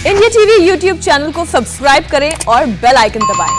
India TV YouTube channel को subscribe करें और बेल आइकन दबाएं।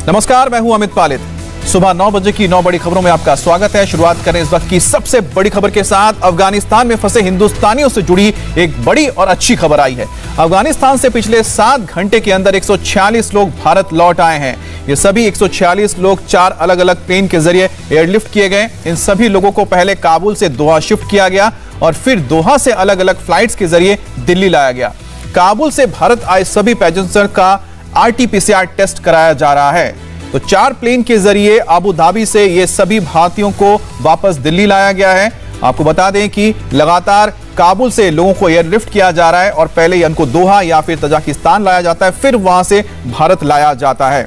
नमस्कार, मैं हूं अमित पालित। सुबह 9 बजे की 9 बड़ी खबरों में आपका स्वागत है। शुरुआत करें इस वक्त की सबसे बड़ी खबर के साथ। अफगानिस्तान में फंसे हिंदुस्तानियों से जुड़ी एक बड़ी और अच्छी खबर आई है। अफगानिस्तान से पिछले 7 घंटे के अंदर 146 लोग भारत लौट आए हैं। ये सभी 146 लोग 4 अलग अलग प्लेन के जरिए एयरलिफ्ट किए गए। इन सभी लोगों को पहले काबुल से दोहा शिफ्ट किया गया और फिर दोहा से अलग अलग फ्लाइट्स के जरिए दिल्ली लाया गया। काबुल से भारत आए सभी पैसेंजर का RT-PCR टेस्ट कराया जा रहा है। तो 4 प्लेन के जरिए अबू धाबी से ये सभी भारतीयों को वापस दिल्ली लाया गया है। आपको बता दें कि लगातार काबुल से लोगों को एयरलिफ्ट किया जा रहा है और पहले इनको दोहा या फिर तजाकिस्तान लाया जाता है, फिर वहां से भारत लाया जाता है।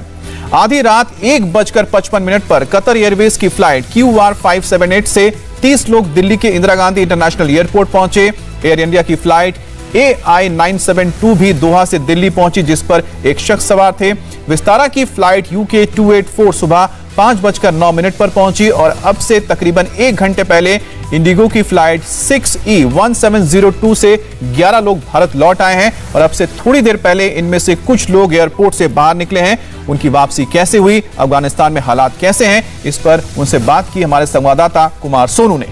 आधी रात 1:55 पर कतर एयरवेज की फ्लाइट QR578 से 30 लोग दिल्ली के इंदिरा गांधी इंटरनेशनल एयरपोर्ट पहुंचे। एयर इंडिया की फ्लाइट AI972 भी दोहा से दिल्ली पहुंची, जिस पर एक शख्स सवार थे। विस्तारा की फ्लाइट UK284 सुबह 5:09 पर पहुंची और अब से तकरीबन 1 घंटे पहले इंडिगो की फ्लाइट 6E1702 से 11 लोग भारत लौट आए हैं और अब से थोड़ी देर पहले इनमें से कुछ लोग एयरपोर्ट से बाहर निकले हैं। उनकी वापसी कैसे हुई, अफगानिस्तान में हालात कैसे हैं, इस पर उनसे बात की हमारे संवाददाता कुमार सोनू ने।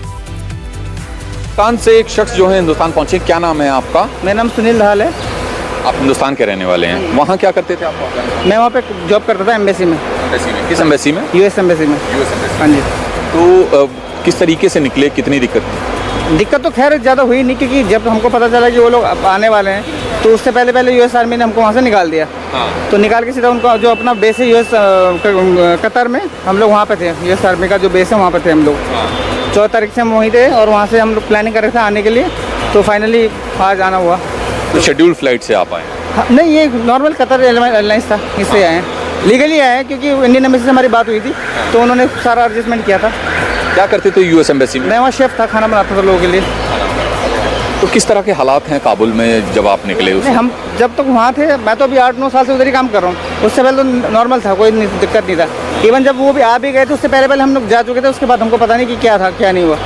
हिंदुस्तान से एक शख्स जो है हिंदुस्तान पहुंचे, क्या नाम है आपका? मेरा नाम सुनील दहाल है। आप हिंदुस्तान के रहने वाले हैं। वहाँ क्या करते थे आप? मैं वहाँ पे जॉब करता था एम्बेसी में। किस एम्बेसी में? US एम्बेसी में। हाँ जी। तो किस तरीके से निकले, कितनी दिक्कत तो खैर ज़्यादा हुई नहीं, क्योंकि जब हमको पता चला कि वो लोग आने वाले हैं तो उससे पहले US आर्मी ने हमको वहाँ से निकाल दिया। तो निकाल के सीधा उनको जो अपना बेस है US कतर में, हम लोग वहाँ पे थे। US आर्मी का जो बेस है वहाँ पे थे हम लोग। 14 तारीख से हम वहीं थे और वहाँ से हम लोग प्लानिंग कर रहे थे आने के लिए, तो फाइनली आज आना हुआ। तो शेड्यूल फ्लाइट से आप आए? हाँ, नहीं, ये नॉर्मल कतर एयरलाइंस था, इससे आए हैं। लीगली आए हैं क्योंकि इंडियन एम्बेसी से हमारी बात हुई थी, तो उन्होंने सारा एडजस्टमेंट किया था। क्या करते थे US एम्बेसी में? मैं वहाँ शेफ था, खाना बनाता था लोगों के लिए। तो किस तरह के हालात हैं काबुल में जब आप निकले? हम जब तक वहाँ थे, मैं तो अभी 8-9 साल से उधर ही काम कर रहा हूँ। उससे पहले तो नॉर्मल था, कोई दिक्कत नहीं था। इवन जब वो भी आ भी गए थे, उससे पहले हम लोग जा चुके थे। उसके बाद हमको पता नहीं कि क्या था क्या नहीं हुआ।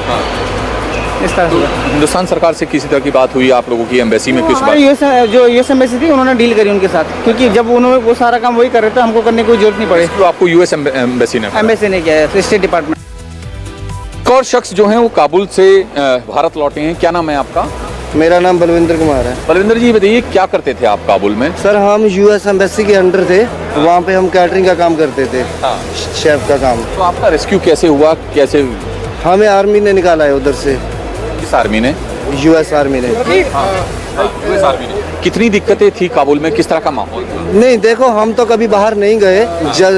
इस तरह से हिंदुस्तान सरकार से किसी तरह की बात हुई आप लोगों की एम्बेसी में? किस बात? जो US एम्बेसी थी, उन्होंने डील करी उनके साथ, क्योंकि जब उन्होंने वो सारा काम वही कर रहे थे, हमको करने की कोई जरूरत नहीं पड़ी। तो आपको US एम्बेसी ने किया है, स्टेट डिपार्टमेंट। एक और शख्स जो है वो काबुल से भारत लौटे हैं। क्या नाम है आपका? मेरा नाम बलविंदर कुमार है। बलविंदर जी, बताइए क्या करते थे आप काबुल में? सर, हम US एम्बेसी के अंडर थे। वहाँ पे हम कैटरिंग का काम करते थे। शेफ का काम। तो आपका रेस्क्यू कैसे हुआ? कैसे? हमें आर्मी ने निकाला है उधर से। किस आर्मी ने? US आर्मी ने। US आर्मी ने। कितनी दिक्कतें थी काबुल में? किस तरह का माहौल था? नहीं, देखो, हम तो कभी बाहर नहीं गए।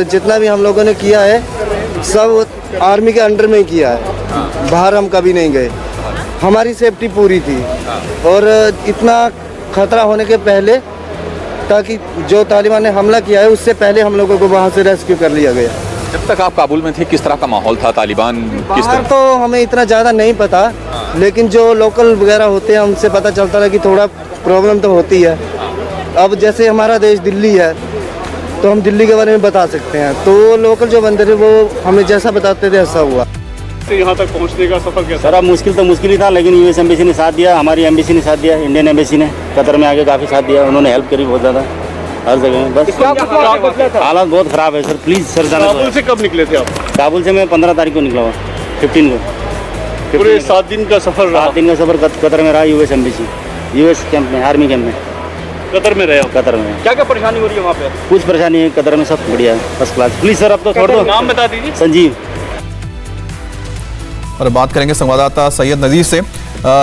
जितना भी हम लोगों ने किया है सब आर्मी के अंडर में ही किया है। बाहर हम कभी नहीं गए। हमारी सेफ्टी पूरी थी और इतना खतरा होने के पहले, ताकि जो तालिबान ने हमला किया है उससे पहले हम लोगों को वहाँ से रेस्क्यू कर लिया गया। जब तक आप काबुल में थे किस तरह का माहौल था? तालिबान किस तरह? तो हमें इतना ज़्यादा नहीं पता, लेकिन जो लोकल वगैरह होते हैं उनसे पता चलता है कि थोड़ा प्रॉब्लम तो होती है। अब जैसे हमारा देश दिल्ली है, तो हम दिल्ली के बारे में बता सकते हैं। तो लोकल जो बंदे थे वो हमें जैसा बताते थे ऐसा हुआ। यहाँ तक पहुँचने का सफर कैसा? सर, अब मुश्किल ही था, लेकिन US एम्बेसी ने साथ दिया, हमारी एम्बेसी ने साथ दिया, इंडियन एम्बेसी ने कतर में आके काफ़ी साथ दिया। उन्होंने हेल्प करी बहुत ज़्यादा हर जगह में। बस हालात बहुत ख़राब है सर, प्लीज़ सर जाना। काबुल से कब निकले थे आप? काबुल से मैं 15 तारीख को निकला हुआ, 15 को। पूरे 7 दिन का सफर रहा? 7 दिन का सफर कतर में रहा। US एम्बेसी, US कैंप में, आर्मी कैंप में। कतर में रहे हो? कतर में। क्या क्या परेशानी हो रही है वहाँ पे? कुछ परेशानी है कतर में, सब बढ़िया है, फर्स्ट क्लास। प्लीज़ सर, अब तो छोड़ दो। नाम बता दीजिए। संजीव। और बात करेंगे संवाददाता सैयद नजीर से।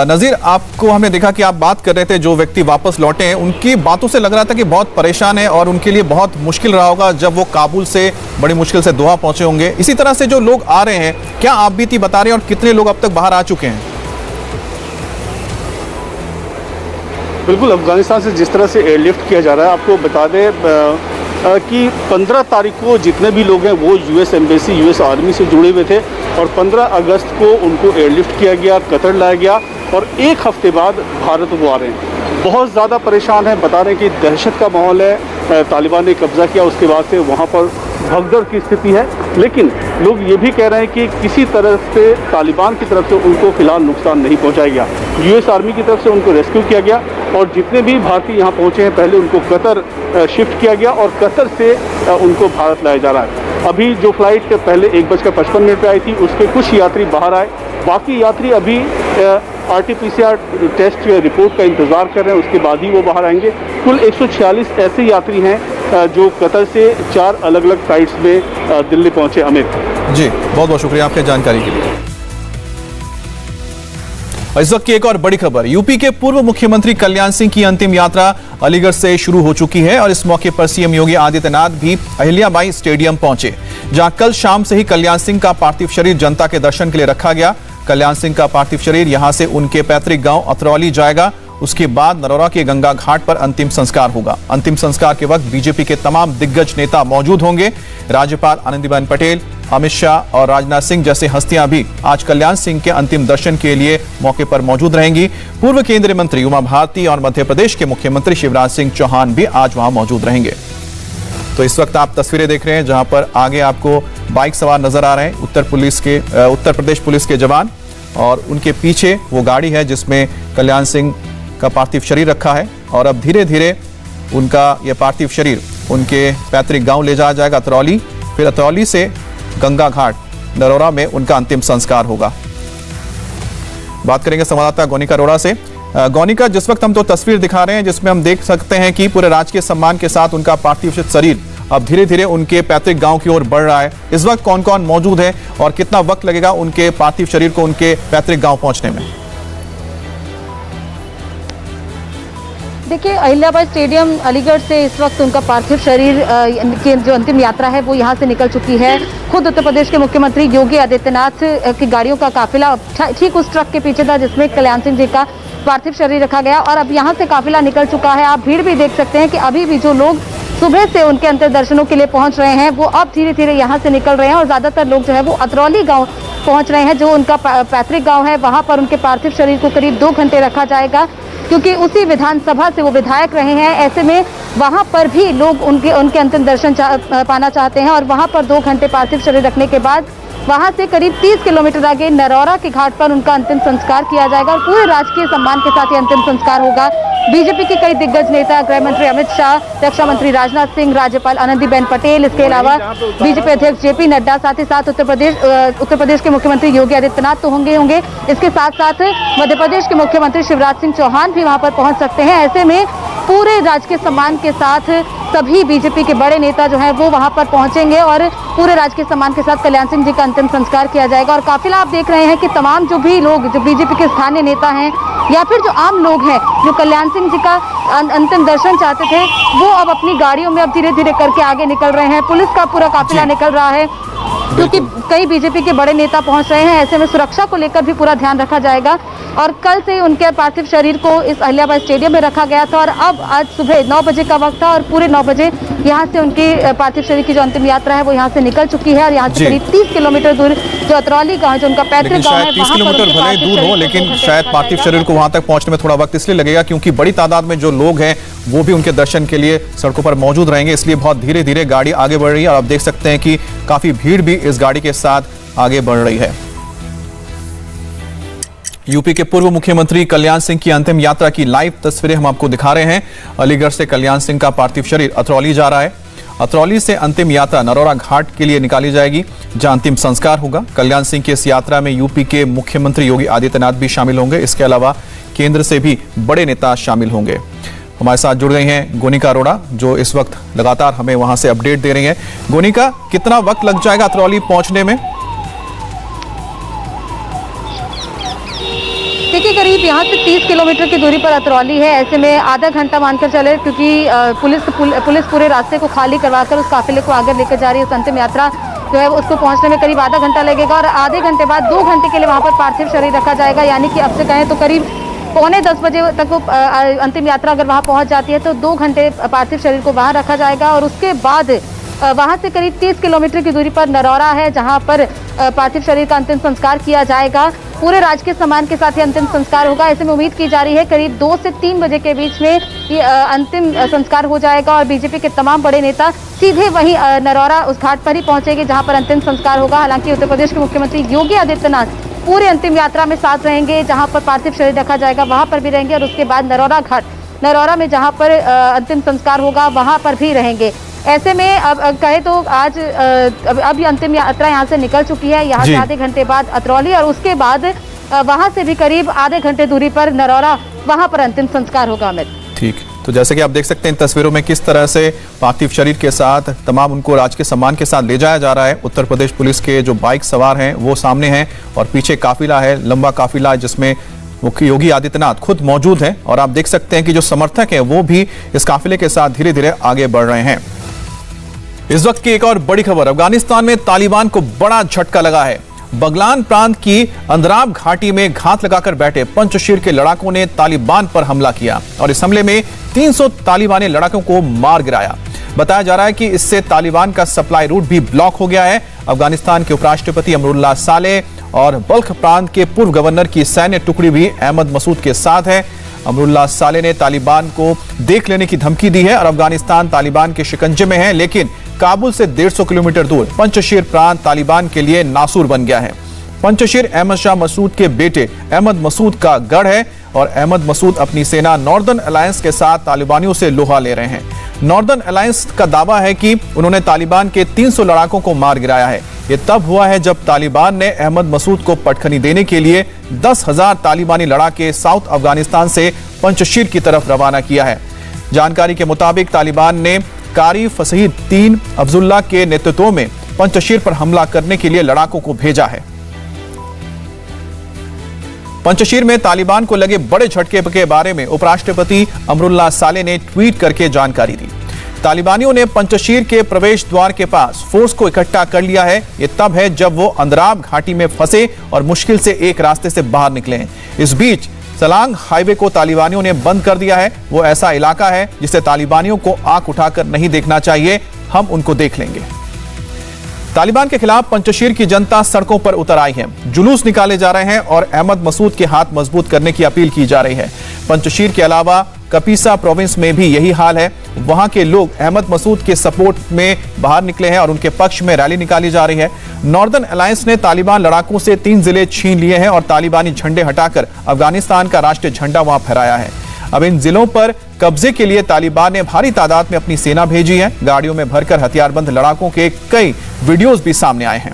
नजीर, आपको हमने देखा कि आप बात कर रहे थे, जो व्यक्ति वापस लौटे हैं उनकी बातों से लग रहा था कि बहुत परेशान है और उनके लिए बहुत मुश्किल रहा होगा जब वो काबुल से बड़ी मुश्किल से दोहा पहुंचे होंगे। इसी तरह से जो लोग आ रहे हैं, क्या आप बीती बता रहे हैं और कितने लोग अब तक बाहर आ चुके हैं? बिल्कुल, अफगानिस्तान से जिस तरह से एयरलिफ्ट किया जा रहा है, आपको बता दें कि 15 तारीख को जितने भी लोग हैं वो US एम्बेसी, US आर्मी से जुड़े हुए थे और 15 अगस्त को उनको एयरलिफ्ट किया गया, कतर लाया गया और 1 हफ्ते बाद भारत वो आ रहे हैं। बहुत ज़्यादा परेशान हैं, बता रहे हैं कि दहशत का माहौल है। तालिबान ने कब्जा किया उसके बाद से वहाँ पर भगदड़ की स्थिति है। लेकिन लोग ये भी कह रहे हैं कि किसी तरह से तालिबान की तरफ से उनको फिलहाल नुकसान नहीं पहुँचाया गया। यूएस आर्मी की तरफ से उनको रेस्क्यू किया गया और जितने भी भारतीय यहाँ पहुँचे हैं पहले उनको कतर शिफ्ट किया गया और कतर से उनको भारत लाया जा रहा है। अभी जो फ्लाइट पहले 1:55 पे आई थी उसके कुछ यात्री बाहर आए, बाकी यात्री अभी RT-PCR टेस्ट रिपोर्ट का इंतज़ार कर रहे हैं, उसके बाद ही वो बाहर आएंगे। कुल 146 ऐसे यात्री हैं जो कतर से 4 अलग अलग फ्लाइट्स में दिल्ली पहुंचे। अमित जी, बहुत बहुत शुक्रिया आपके जानकारी के लिए। इस वक्त की एक और बड़ी खबर, यूपी के पूर्व मुख्यमंत्री कल्याण सिंह की अंतिम यात्रा अलीगढ़ से शुरू हो चुकी है और इस मौके पर सीएम योगी आदित्यनाथ भी अहिल्याबाई स्टेडियम पहुंचे, जहां कल शाम से ही कल्याण सिंह का पार्थिव शरीर जनता के दर्शन के लिए रखा गया। कल्याण सिंह का पार्थिव शरीर यहां से उनके पैतृक गांव अतरौली जाएगा। उसके बाद नरौरा के गंगा घाट पर अंतिम संस्कार होगा। अंतिम संस्कार के वक्त बीजेपी के तमाम दिग्गज नेता मौजूद होंगे। राज्यपाल आनंदीबेन पटेल, अमित शाह और राजनाथ सिंह जैसे हस्तियां भी आज कल्याण सिंह के अंतिम दर्शन के लिए मौके पर मौजूद रहेंगी। पूर्व केंद्रीय मंत्री उमा भारती और मध्य प्रदेश के मुख्यमंत्री शिवराज सिंह चौहान भी आज वहां मौजूद रहेंगे। तो इस वक्त आप तस्वीरें देख रहे हैं जहां पर आगे आपको बाइक सवार नजर आ रहे हैं उत्तर प्रदेश पुलिस के जवान, और उनके पीछे वो गाड़ी है जिसमें कल्याण सिंह का पार्थिव शरीर रखा है। और अब धीरे धीरे उनका यह पार्थिव शरीर उनके पैतृक गांव ले जाया जाएगा अतरौली, फिर अतरौली से गंगा घाट नरौरा में उनका अंतिम संस्कार होगा। बात करेंगे संवाददाता गोनिका अरोड़ा से। गोनिका, जिस वक्त हम तो तस्वीर दिखा रहे हैं जिसमें हम देख सकते हैं कि पूरे राजकीय सम्मान के साथ उनका पार्थिव शरीर अब धीरे धीरे उनके पैतृक गांव की ओर बढ़ रहा है। इस वक्त कौन कौन मौजूद है और कितना वक्त लगेगा उनके पार्थिव शरीर को उनके पैतृक गांव पहुंचने में? देखिए, अहिल्याबाई स्टेडियम अलीगढ़ से इस वक्त उनका पार्थिव शरीर की जो अंतिम यात्रा है वो यहाँ से निकल चुकी है। खुद उत्तर प्रदेश के मुख्यमंत्री योगी आदित्यनाथ की गाड़ियों का काफिला ठीक उस ट्रक के पीछे था जिसमें कल्याण सिंह जी का पार्थिव शरीर रखा गया और अब यहाँ से काफिला निकल चुका है। आप भीड़ भी देख सकते हैं कि अभी भी जो लोग सुबह से उनके अंतिम दर्शनों के लिए पहुंच रहे हैं वो अब धीरे धीरे यहाँ से निकल रहे हैं और ज्यादातर लोग जो है वो अतरौली गांव पहुंच रहे हैं, जो उनका पैतृक गांव है। वहां पर उनके पार्थिव शरीर को करीब 2 घंटे रखा जाएगा, क्योंकि उसी विधानसभा से वो विधायक रहे हैं। ऐसे में वहां पर भी लोग उनके अंतिम दर्शन पाना चाहते हैं और वहां पर 2 घंटे पार्थिव शरीर रखने के बाद वहां से करीब 30 किलोमीटर आगे नरौरा के घाट पर उनका अंतिम संस्कार किया जाएगा और पूरे राजकीय सम्मान के साथ ये अंतिम संस्कार होगा। बीजेपी के कई दिग्गज नेता, गृह मंत्री अमित शाह, रक्षा मंत्री राजनाथ सिंह, राज्यपाल आनंदीबेन पटेल, इसके अलावा बीजेपी अध्यक्ष जेपी नड्डा, साथ ही साथ उत्तर प्रदेश के मुख्यमंत्री योगी आदित्यनाथ तो होंगे। इसके साथ साथ मध्य प्रदेश के मुख्यमंत्री शिवराज सिंह चौहान भी वहां पर पहुंच सकते हैं। ऐसे में पूरे राजकीय सम्मान के साथ सभी बीजेपी के बड़े नेता जो है वो वहां पर पहुंचेंगे और पूरे राजकीय सम्मान के साथ कल्याण सिंह जी का अंतिम संस्कार किया जाएगा। और काफिला आप देख रहे हैं कि तमाम जो भी लोग जो बीजेपी के स्थानीय नेता हैं या फिर जो आम लोग हैं जो कल्याण सिंह जी का अंतिम दर्शन चाहते थे वो अब अपनी गाड़ियों में अब धीरे धीरे करके आगे निकल रहे हैं। पुलिस का पूरा काफिला निकल रहा है क्योंकि कई बीजेपी के बड़े नेता पहुंच रहे हैं। ऐसे में सुरक्षा को लेकर भी पूरा ध्यान रखा जाएगा और कल से उनके पार्थिव शरीर को इस अहिल्याबाई स्टेडियम में रखा गया था और अब आज सुबह 9 बजे का वक्त था और पूरे 9 बजे यहाँ से उनकी पार्थिव शरीर की जो अंतिम यात्रा है वो यहाँ से निकल चुकी है और यहाँ से करीब 30 किलोमीटर दूर जो अतरौली गाँव जो उनका पैतृक गाँव है 30 किलोमीटर भले ही दूर हो, लेकिन शायद पार्थिव शरीर को वहां तक पहुंचने में थोड़ा वक्त इसलिए लगेगा क्योंकि बड़ी तादाद में जो लोग हैं वो भी उनके दर्शन के लिए सड़कों पर मौजूद रहेंगे, इसलिए बहुत धीरे धीरे गाड़ी आगे बढ़ रही है और आप देख सकते हैं कि काफी भीड़ भी इस गाड़ी के साथ आगे बढ़ रही है। यूपी के पूर्व मुख्यमंत्री कल्याण सिंह की अंतिम यात्रा की लाइव तस्वीरें हम आपको दिखा रहे हैं। अलीगढ़ से कल्याण सिंह का पार्थिव शरीर अतरौली जा रहा है। अतरौली से अंतिम यात्रा नरौरा घाट के लिए निकाली जाएगी जहां अंतिम संस्कार होगा। कल्याण सिंह की इस यात्रा में यूपी के मुख्यमंत्री योगी आदित्यनाथ भी शामिल होंगे। इसके अलावा केंद्र से भी बड़े नेता शामिल होंगे। हमारे साथ जुड़ गई हैं गोनिका अरोड़ा जो इस वक्त लगातार हमें वहां से अपडेट दे रही हैं। गोनिका, कितना वक्त लग जाएगा अतरौली पहुंचने में? देखिए, करीब यहाँ से 30 किलोमीटर की दूरी पर अतरौली है। ऐसे में आधा घंटा मानकर चले क्योंकि पुलिस पूरे रास्ते को खाली करवाकर उस काफिले को आगे लेकर जा रही है। उस अंतिम यात्रा जो है उसको पहुंचने में करीब आधा घंटा लगेगा और आधे घंटे बाद 2 घंटे के लिए वहाँ पर पार्थिव शरीर रखा जाएगा। यानी कि अब से कहें तो करीब 9:45 बजे तक वो अंतिम यात्रा अगर वहाँ पहुँच जाती है तो 2 घंटे पार्थिव शरीर को वहाँ रखा जाएगा और उसके बाद वहां से करीब 30 किलोमीटर की दूरी पर नरौरा है, जहां पर पार्थिव शरीर का अंतिम संस्कार किया जाएगा। पूरे राजकीय सम्मान के साथ ये अंतिम संस्कार होगा। ऐसे में उम्मीद की जा रही है करीब 2 से 3 बजे के बीच में ये अंतिम संस्कार हो जाएगा और बीजेपी के तमाम बड़े नेता सीधे वहीं नरौरा उस घाट पर ही पहुंचेंगे जहां पर अंतिम संस्कार होगा। हालांकि उत्तर प्रदेश के मुख्यमंत्री योगी आदित्यनाथ पूरी अंतिम यात्रा में साथ रहेंगे, जहां पर पार्थिव शरीर रखा जाएगा वहां पर भी रहेंगे और उसके बाद नरौरा घाट, नरौरा में जहां पर अंतिम संस्कार होगा वहां पर भी रहेंगे। ऐसे में अब कहे तो आज अब ये अंतिम यात्रा यहाँ से निकल चुकी है। यहाँ से आधे घंटे बाद अतरौली और उसके बाद वहां से भी करीब आधे घंटे दूरी पर नरौरा, वहां पर अंतिम संस्कार होगा। अमित, ठीक, तो जैसे कि आप देख सकते हैं इन तस्वीरों में किस तरह से पार्थिव शरीर के साथ तमाम उनको राजकीय सम्मान के साथ ले जाया जा रहा है। उत्तर प्रदेश पुलिस के जो बाइक सवार हैं वो सामने हैं और पीछे काफिला है, लंबा काफिला है जिसमें मुख्य योगी आदित्यनाथ खुद मौजूद हैं और आप देख सकते हैं कि जो समर्थक हैं वो भी इस काफिले के साथ धीरे धीरे आगे बढ़ रहे हैं। इस वक्त की एक और बड़ी खबर, अफगानिस्तान में तालिबान को बड़ा झटका लगा है। बगलान प्रांत की अंदराब घाटी में घात लगाकर बैठे पंचशीर के लड़ाकों ने तालिबान पर हमला किया और इस हमले में 300 तालिबानी लड़ाकों को मार गिराया। बताया जा रहा है कि इससे तालिबान का सप्लाई रूट भी ब्लॉक हो गया है। अफगानिस्तान के उपराष्ट्रपति अमरुल्लाह सालेह और बल्ख प्रांत के पूर्व गवर्नर की सैन्य टुकड़ी भी अहमद मसूद के साथ है। अमरुल्लाह सालेह ने तालिबान को देख लेने की धमकी दी है और अफगानिस्तान तालिबान के शिकंजे में है, लेकिन काबुल से 150 किलोमीटर दूर पंचशीर प्रांत तालिबान के लिए नासूर बन गया है। पंचशीर अहमद शाह मसूद के बेटे अहमद मसूद का गढ़ है और अहमद मसूद अपनी सेना नॉर्दर्न अलायंस के साथ तालिबानियों से लोहा ले रहे हैं। नॉर्दर्न अलायंस का दावा है कि उन्होंने तालिबान के 300 लड़ाकों को मार गिराया है। यह तब हुआ है जब तालिबान ने अहमद मसूद को पटखनी देने के लिए 10,000 तालिबानी लड़ाके साउथ अफगानिस्तान से पंचशीर की तरफ रवाना किया है। जानकारी के मुताबिक तालिबान ने कारी फसही 3 अफजुल्ला के नेतृत्व में पंचशीर पर हमला करने के लिए लड़ाकों को भेजा है। पंचशीर में तालिबान को लगे बड़े झटके के बारे में उपराष्ट्रपति अमरुल्लाह सालेह ने ट्वीट करके जानकारी दी। तालिबानियों ने पंचशीर के प्रवेश द्वार के पास फोर्स को इकट्ठा कर लिया है। यह तब है जब वो अंदराब घाटी में फंसे और मुश्किल से एक रास्ते से बाहर निकले हैं। इस बीच सलांग हाईवे को तालिबानियों ने बंद कर दिया है। वो ऐसा इलाका है जिसे तालिबानियों को आंख उठाकर नहीं देखना चाहिए, हम उनको देख लेंगे। तालिबान के खिलाफ पंचशीर की जनता सड़कों पर उतर आई है, जुलूस निकाले जा रहे हैं और अहमद मसूद के हाथ मजबूत करने की अपील की जा रही है। पंचशीर के अलावा कपीसा प्रोविंस में भी यही हाल है। वहां के लोग अहमद मसूद के सपोर्ट में बाहर निकले हैं और उनके पक्ष में रैली निकाली जा रही है। नॉर्दर्न अलायंस ने तालिबान लड़ाकों से 3 जिले छीन लिए हैं और तालिबानी झंडे हटाकर अफगानिस्तान का राष्ट्रीय झंडा वहां फहराया है। अब इन जिलों पर कब्जे के लिए तालिबान ने भारी तादाद में अपनी सेना भेजी है। गाड़ियों में भरकर हथियारबंद लड़ाकों के कई वीडियोस भी सामने आए हैं।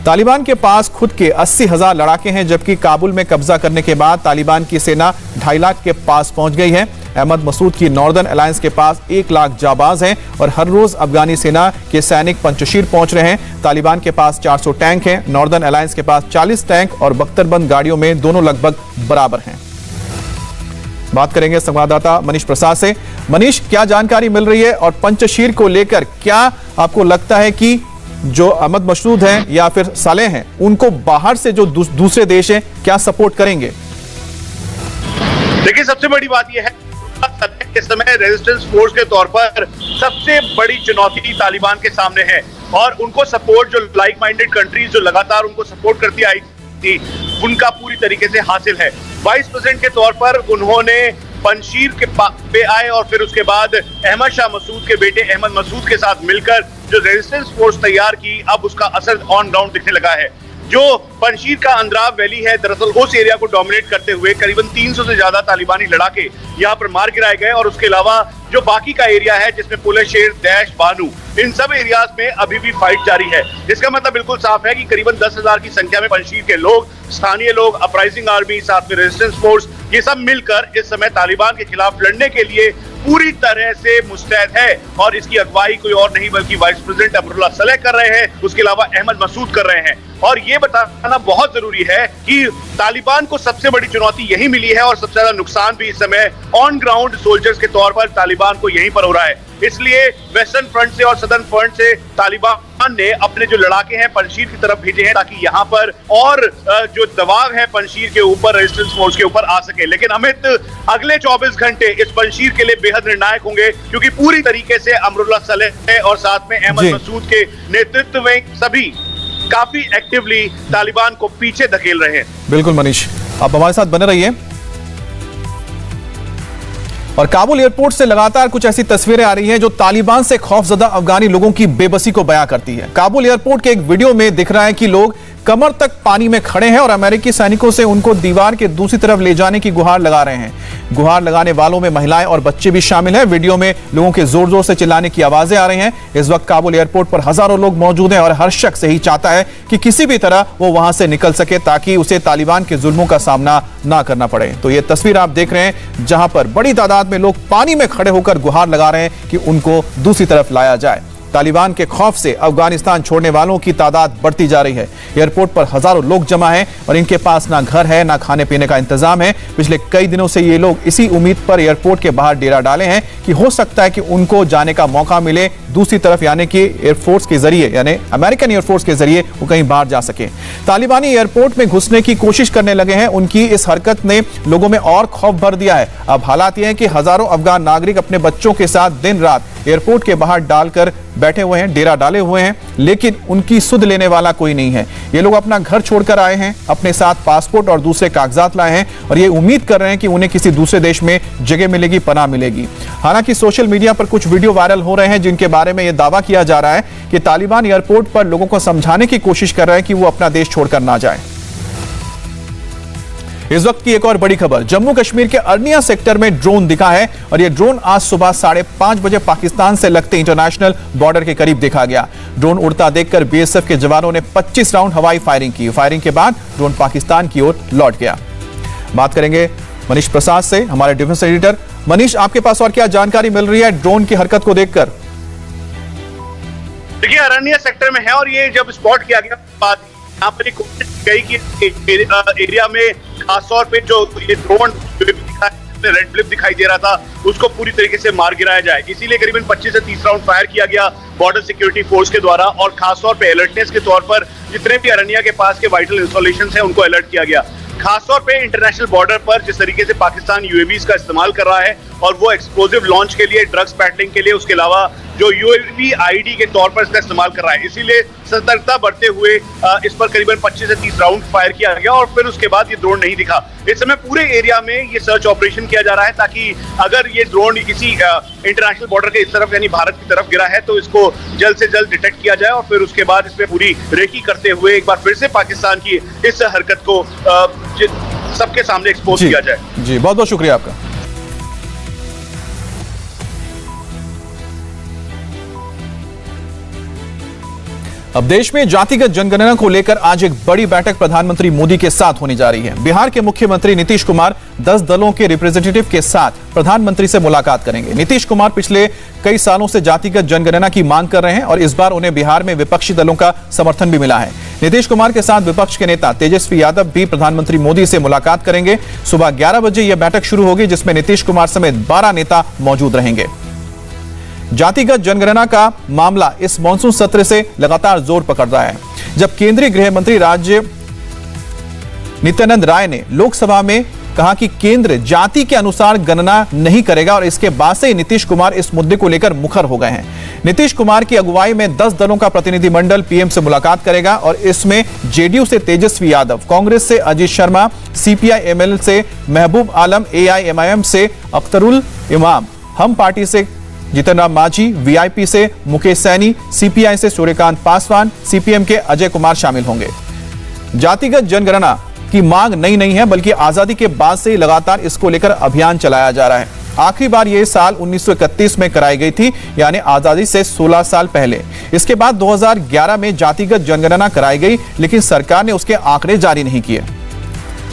तालिबान के पास खुद के 80,000 लड़ाके हैं, जबकि काबुल में कब्जा करने के बाद तालिबान की सेना 2.5 लाख के पास पहुंच गई है। अहमद मसूद की नॉर्दर्न अलायंस के पास 1 लाख जाबाज हैं और हर रोज अफगानी सेना के सैनिक पंचशीर पहुंच रहे हैं। तालिबान के पास 400 टैंक हैं, नॉर्दर्न अलायंस के पास 40 टैंक और बख्तरबंद गाड़ियों में दोनों लगभग बराबर हैं। बात करेंगे संवाददाता मनीष प्रसाद से। मनीष, क्या जानकारी मिल रही है और पंचशीर को लेकर क्या आपको लगता है कि जो अहमद मसूद हैं या फिर सालेह हैं उनको बाहर से जो दूसरे देश हैं क्या सपोर्ट करेंगे? देखिए, सबसे बड़ी बात यह है इस समय रेजिस्टेंस फोर्स के तौर पर सबसे बड़ी चुनौती तालिबान के सामने है और उनको सपोर्ट जो लाइक माइंडेड कंट्रीज जो लगातार उनको सपोर्ट करती आई थी उनका पूरी तरीके से हासिल है। वाइस प्रेसिडेंट के तौर पर उन्होंने पंचशीर के पे आए और फिर उसके बाद अहमद शाह मसूद के बेटे अहमद मसूद के साथ मिलकर जो रेजिस्टेंस फोर्स तैयार की, अब उसका असर ऑन ग्राउंड दिखने लगा है। जो पंचशीर का अंदराब वैली है, दरअसल उस एरिया को डोमिनेट करते हुए करीबन 300 से ज्यादा तालिबानी लड़ाके यहाँ पर मार गिराए गए और उसके अलावा जो बाकी का एरिया है जिसमें पुलशेर, दैश, बानू, इन सब एरियाज में अभी भी फाइट जारी है। इसका मतलब बिल्कुल साफ है कि करीबन 10,000 की संख्या में पंचशीर के लोग, स्थानीय लोग, अपराइजिंग आर्मी, साथ में रेजिस्टेंस फोर्स, ये सब मिलकर इस समय तालिबान के खिलाफ लड़ने के लिए पूरी तरह से मुस्तैद है और इसकी अगुवाई कोई और नहीं बल्कि वाइस प्रेसिडेंट अमरुल्लाह सालेह कर रहे हैं, उसके अलावा अहमद मसूद कर रहे हैं। और ये बताना बहुत जरूरी है कि तालिबान को सबसे बड़ी चुनौती यही मिली है और सबसे ज्यादा नुकसान भी इस समय ऑन ग्राउंड सोल्जर्स के तौर पर तालिबान को यहीं पर हो रहा है। इसलिए वेस्टर्न फ्रंट से और सदर्न फ्रंट से तालिबान ने अपने जो लड़ाके हैं पंजशीर की तरफ भेजे हैं ताकि यहाँ पर और जो दबाव है पंजशीर के ऊपर रेजिस्टेंस फोर्स के ऊपर आ सके। लेकिन अमित, अगले 24 घंटे इस पंजशीर के लिए बेहद निर्णायक होंगे क्योंकि पूरी तरीके से अमरुल्लाह सलेह और साथ में अहमद मसूद के नेतृत्व में सभी काफी एक्टिवली तालिबान को पीछे धकेल रहे हैं। बिल्कुल मनीष, आप हमारे साथ बने रहिए। और काबुल एयरपोर्ट से लगातार कुछ ऐसी तस्वीरें आ रही हैं जो तालिबान से खौफजदा अफगानी लोगों की बेबसी को बयां करती है। काबुल एयरपोर्ट के एक वीडियो में दिख रहा है कि लोग कमर तक पानी में खड़े हैं और अमेरिकी सैनिकों से उनको दीवार के दूसरी तरफ ले जाने की गुहार लगा रहे हैं। गुहार लगाने वालों में महिलाएं और बच्चे भी शामिल हैं। वीडियो में लोगों के जोर जोर से चिल्लाने की आवाजें आ रही हैं। इस वक्त काबुल एयरपोर्ट पर हजारों लोग मौजूद हैं और हर शख्स यही चाहता है कि किसी भी तरह वो वहां से निकल सके ताकि उसे तालिबान के जुल्मों का सामना ना करना पड़े। तो ये तस्वीर आप देख रहे हैं जहां पर बड़ी तादाद में लोग पानी में खड़े होकर गुहार लगा रहे हैं कि उनको दूसरी तरफ लाया जाए। तालिबान के खौफ से अफगानिस्तान छोड़ने वालों की तादाद बढ़ती जा रही है। एयरपोर्ट पर हजारों लोग जमा हैं और इनके पास ना घर है ना खाने पीने का इंतजाम है। पिछले कई दिनों से ये लोग इसी उम्मीद पर एयरपोर्ट के बाहर डेरा डाले हैं कि हो सकता है कि उनको जाने का मौका मिले दूसरी तरफ, यानी कि एयरफोर्स के जरिए, यानी अमेरिकन एयरफोर्स के जरिए वो कहीं बाहर जा सके। तालिबानी एयरपोर्ट में घुसने की कोशिश करने लगे हैं। उनकी इस हरकत ने लोगों में और खौफ भर दिया है। अब हालात ये हैं कि हजारों अफगान नागरिक अपने बच्चों के साथ दिन रात एयरपोर्ट के बाहर डालकर बैठे हुए हैं, डेरा डाले हुए हैं, लेकिन उनकी सुध लेने वाला कोई नहीं है। ये लोग अपना घर छोड़कर आए हैं, अपने साथ पासपोर्ट और दूसरे कागजात लाए हैं और ये उम्मीद कर रहे हैं कि उन्हें किसी दूसरे देश में जगह मिलेगी, पनाह मिलेगी। हालांकि सोशल मीडिया पर कुछ वीडियो वायरल हो रहे हैं जिनके बारे में यह दावा किया जा रहा है कि तालिबान एयरपोर्ट पर लोगों को समझाने की कोशिश कर रहे हैं कि वो अपना देश छोड़कर ना जाए। इस वक्त की एक और बड़ी खबर, जम्मू कश्मीर के अर्निया सेक्टर में ड्रोन दिखा है और यह ड्रोन आज सुबह 5:30 बजे पाकिस्तान से लगते इंटरनेशनल बॉर्डर के करीब देखा गया। ड्रोन उड़ता देखकर बीएसएफ के जवानों ने 25 राउंड हवाई फायरिंग की। फायरिंग के बाद ड्रोन पाकिस्तान की ओर लौट गया। बात करेंगे मनीष प्रसाद से, हमारे डिफेंस एडिटर। मनीष, आपके पास और क्या जानकारी मिल रही है ड्रोन की हरकत को देखकर? देखिए, अरनिया सेक्टर में है और ये जब स्पॉट किया गया बाद यहाँ पर कोशिश गई कि एरिया में खासतौर पे जो ये ड्रोन रेड ब्लिप दिखाई दे रहा था उसको पूरी तरीके से मार गिराया जाए। इसीलिए करीबन 25 से 30 राउंड फायर किया गया बॉर्डर सिक्योरिटी फोर्स के द्वारा और खासतौर पे अलर्टनेस के तौर पर जितने भी अरनिया के पास के वाइटल इंस्टॉलेशंस हैं उनको अलर्ट किया गया। खासतौर पे इंटरनेशनल बॉर्डर पर जिस तरीके से पाकिस्तान यूएवीज का इस्तेमाल कर रहा है और वो एक्सप्लोजिव लॉन्च के लिए, ड्रग्स पैडलिंग के लिए, उसके अलावा जो यूएवी आईडी के तौर पर इसका इस्तेमाल कर रहा है, इसीलिए सतर्कता बढ़ते हुए इस पर करीबन 25 से 30 राउंड फायर किया गया और फिर उसके बाद ये ड्रोन नहीं दिखा। इस समय पूरे एरिया में ये सर्च ऑपरेशन किया जा रहा है ताकि अगर ये ड्रोन किसी इंटरनेशनल बॉर्डर के इस तरफ यानी भारत की तरफ गिरा है तो इसको जल्द से जल्द डिटेक्ट किया जाए और फिर उसके बाद इसमें पूरी रेकी करते हुए एक बार फिर से पाकिस्तान की इस हरकत को सबके सामने एक्सपोज किया जाए। जी, बहुत बहुत शुक्रिया आपका। अब देश में जातिगत जनगणना को लेकर आज एक बड़ी बैठक प्रधानमंत्री मोदी के साथ होने जा रही है। बिहार के मुख्यमंत्री नीतीश कुमार 10 दलों के रिप्रेजेंटेटिव के साथ प्रधानमंत्री से मुलाकात करेंगे। नीतीश कुमार पिछले कई सालों से जातिगत जनगणना की मांग कर रहे हैं और इस बार उन्हें बिहार में विपक्षी दलों का समर्थन भी मिला है। नीतीश कुमार के साथ विपक्ष के नेता तेजस्वी यादव भी प्रधानमंत्री मोदी से मुलाकात करेंगे। सुबह 11 बजे यह बैठक शुरू होगी जिसमें नीतीश कुमार समेत 12 नेता मौजूद रहेंगे। जातिगत जनगणना का मामला इस मॉनसून सत्र से लगातार जोर पकड़ रहा है। जब केंद्रीय गृह मंत्री राज्य नित्यानंद राय ने लोकसभा में कहा कि केंद्र जाति के अनुसार गणना नहीं करेगा और इसके बाद से नीतीश कुमार इस मुद्दे को लेकर मुखर हो गए हैं। नीतीश कुमार की अगुवाई में 10 दलों का प्रतिनिधिमंडल पीएम से मुलाकात करेगा और इसमें जेडीयू से तेजस्वी यादव, कांग्रेस से अजीत शर्मा, सीपीआई-एमएल से महबूब आलम, एआईएमआईएम से अख्तरुल इमाम, हम पार्टी से जीतन राम मांझी, वीआईपी से मुकेश सैनी, सीपीआई से सूर्यकांत पासवान, सीपीएम के अजय कुमार शामिल होंगे। जातिगत जनगणना की मांग नई नहीं है बल्कि आजादी के बाद से लगातार इसको लेकर अभियान चलाया जा रहा है। आखिरी बार यह साल 1931 में कराई गई थी, यानी आजादी से 16 साल पहले। इसके बाद 2011 में जातिगत जनगणना कराई गई लेकिन सरकार ने उसके आंकड़े जारी नहीं किए।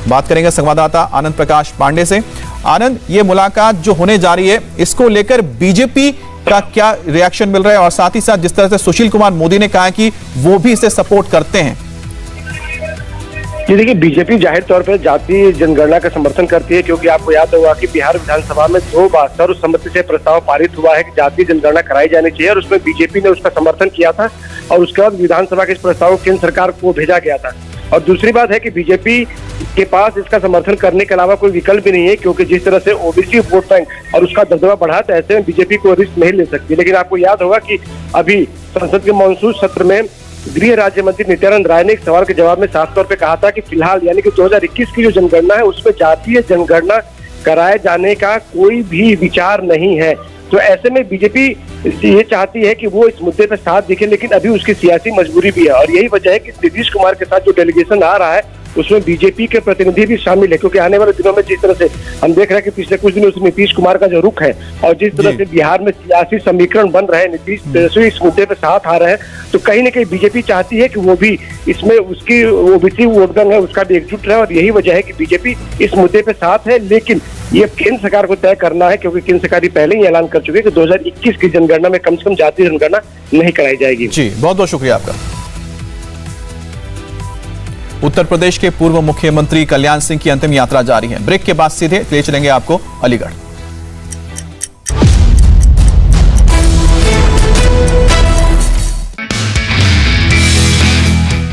बात करेंगे संवाददाता आनंद प्रकाश पांडे से। आनंद, ये मुलाकात जो होने जा रही है इसको लेकर बीजेपी का क्या रिएक्शन मिल रहा है और साथ ही साथ जिस तरह से सुशील कुमार मोदी ने कहा कि वो भी इसे सपोर्ट करते हैं? जी देखिए, बीजेपी जाहिर तौर पर जातीय जनगणना का समर्थन करती है, क्योंकि आपको याद होगा कि बिहार विधानसभा में 2 बार सर्वसम्मति से प्रस्ताव पारित हुआ है कि जातीय जनगणना कराई जानी चाहिए, और उसमें बीजेपी ने उसका समर्थन किया था और उसके बाद विधानसभा के इस प्रस्ताव को केंद्र सरकार को भेजा गया था। और दूसरी बात है कि बीजेपी के पास इसका समर्थन करने के अलावा कोई विकल्प भी नहीं है, क्योंकि जिस तरह से ओबीसी वोट बैंक और उसका दबदबा बढ़ा, तो ऐसे में बीजेपी को रिस्क नहीं ले सकती। लेकिन आपको याद होगा कि अभी संसद के मॉनसून सत्र में गृह राज्य मंत्री नित्यानंद राय ने एक सवाल के जवाब में साफ तौर पे कहा था कि फिलहाल यानी कि 2021 की जो जनगणना है उसमें जातीय जनगणना कराए जाने का कोई भी विचार नहीं है। तो ऐसे में बीजेपी ये चाहती है कि वो इस मुद्दे पर साथ दिखे, लेकिन अभी उसकी सियासी मजबूरी भी है, और यही वजह है कि नीतीश कुमार के साथ जो डेलीगेशन आ रहा है उसमें बीजेपी के प्रतिनिधि भी शामिल है, क्योंकि आने वाले दिनों में जिस तरह से हम देख रहे हैं कि पिछले कुछ दिनों से नीतीश कुमार का जो रुख है और जिस तरह से बिहार में सियासी समीकरण बन रहे हैं, नीतीश तेजस्वी इस मुद्दे पर साथ आ रहे हैं, तो कहीं न कहीं बीजेपी चाहती है कि वो भी इसमें उसकी ओबीसी वोट बैंक है उसका भी एकजुट रहे, और यही वजह है कि बीजेपी इस मुद्दे पर साथ है। लेकिन ये केंद्र सरकार को तय करना है, क्योंकि केंद्र सरकार पहले ही ऐलान कर चुके हैं कि 2021 की जनगणना में कम से कम जातीय जनगणना नहीं कराई जाएगी। जी, बहुत बहुत शुक्रिया आपका। उत्तर प्रदेश के पूर्व मुख्यमंत्री कल्याण सिंह की अंतिम यात्रा जारी है। ब्रेक के बाद सीधे ले चलेंगे आपको अलीगढ़।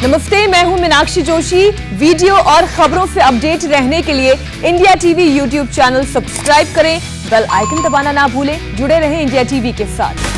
नमस्ते, मैं हूं मीनाक्षी जोशी। वीडियो और खबरों से अपडेट रहने के लिए India TV YouTube channel subscribe करें, बेल आइकन दबाना ना भूलें। जुड़े रहें इंडिया टीवी के साथ।